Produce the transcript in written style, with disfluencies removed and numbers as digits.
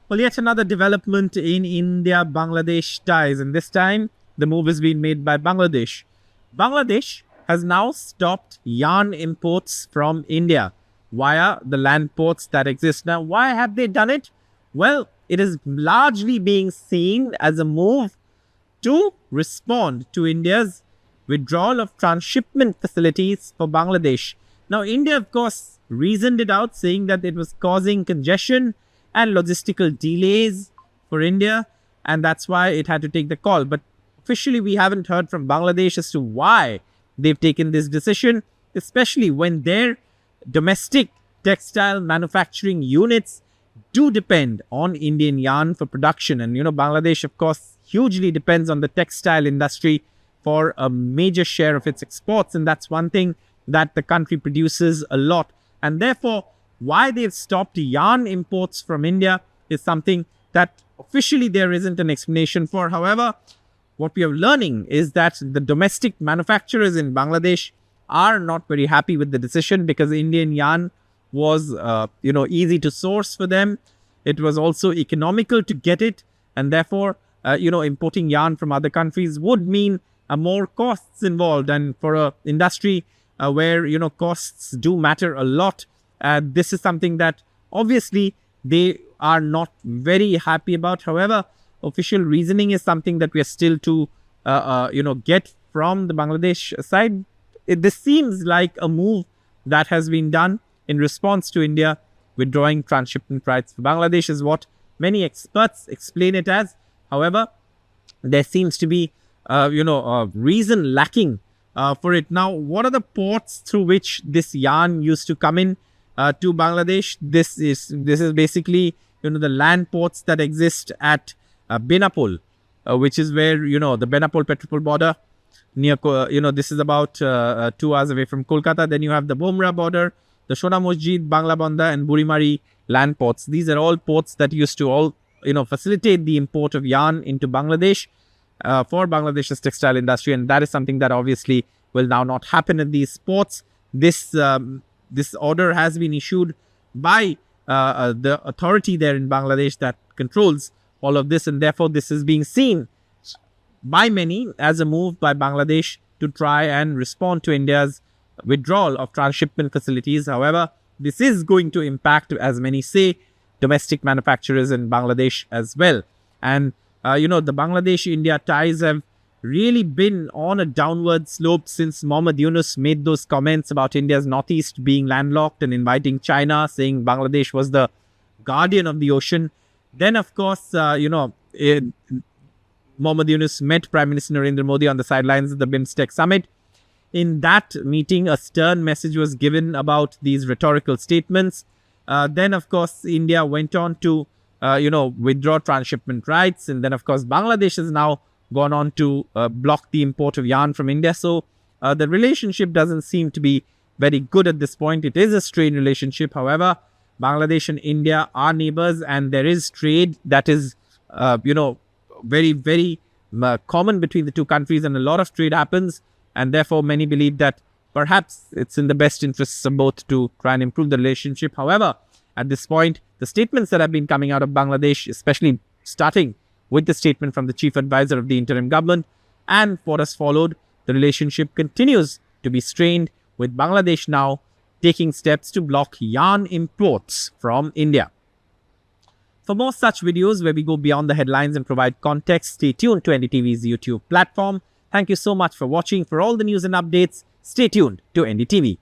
Well, yet another development in India-Bangladesh ties, and this time the move is being made by Bangladesh. Bangladesh has now stopped yarn imports from India via the land ports that exist. Now, why have they done it? Well, it is largely being seen as a move to respond to India's withdrawal of transshipment facilities for Bangladesh. Now, India, of course, reasoned it out, saying that it was causing congestion and logistical delays for India, and that's why it had to take the call. But officially, we haven't heard from Bangladesh as to why they've taken this decision, especially when their domestic textile manufacturing units do depend on Indian yarn for production. And, Bangladesh, of course, hugely depends on the textile industry for a major share of its exports. And that's one thing that the country produces a lot. And therefore, why they've stopped yarn imports from India is something that officially there isn't an explanation for. However, what we are learning is that the domestic manufacturers in Bangladesh are not very happy with the decision, because Indian yarn was, easy to source for them. It was also economical to get it. And therefore, importing yarn from other countries would mean more costs involved. And for an industry where, costs do matter a lot, this is something that obviously they are not very happy about. However, official reasoning is something that we are still to, get from the Bangladesh side. This seems like a move that has been done in response to India withdrawing transshipment rights for Bangladesh, is what many experts explain it as. However, there seems to be, a reason lacking for it. Now, what are the ports through which this yarn used to come in to Bangladesh? This is basically, the land ports that exist at Benapole, which is where, the Benapole-Petropol border near, this is about 2 hours away from Kolkata. Then you have the Bhomra border, the Sonamasjid, Banglabandha and Burimari land ports. These are all ports that used to all, facilitate the import of yarn into Bangladesh for Bangladesh's textile industry. And that is something that obviously will now not happen at these ports. This order has been issued by the authority there in Bangladesh that controls all of this, and therefore this is being seen by many as a move by Bangladesh to try and respond to India's withdrawal of transshipment facilities. However, this is going to impact, as many say, domestic manufacturers in Bangladesh as well. And, the Bangladesh-India ties have really been on a downward slope since Mohammad Yunus made those comments about India's northeast being landlocked and inviting China, saying Bangladesh was the guardian of the ocean. Then, of course, Mohammad Yunus met Prime Minister Narendra Modi on the sidelines of the BIMSTEC Summit. In that meeting, a stern message was given about these rhetorical statements. Then, of course, India went on to, withdraw transshipment rights. And then, of course, Bangladesh has now gone on to block the import of yarn from India. So, the relationship doesn't seem to be very good at this point. It is a strained relationship. However, Bangladesh and India are neighbors, and there is trade that is, very, very common between the two countries, and a lot of trade happens. And therefore, many believe that perhaps it's in the best interests of both to try and improve the relationship. However, at this point, the statements that have been coming out of Bangladesh, especially starting with the statement from the chief advisor of the interim government and what has followed, the relationship continues to be strained, with Bangladesh now taking steps to block yarn imports from India. For more such videos where we go beyond the headlines and provide context, stay tuned to NDTV's YouTube platform. Thank you so much for watching. For all the news and updates, stay tuned to NDTV.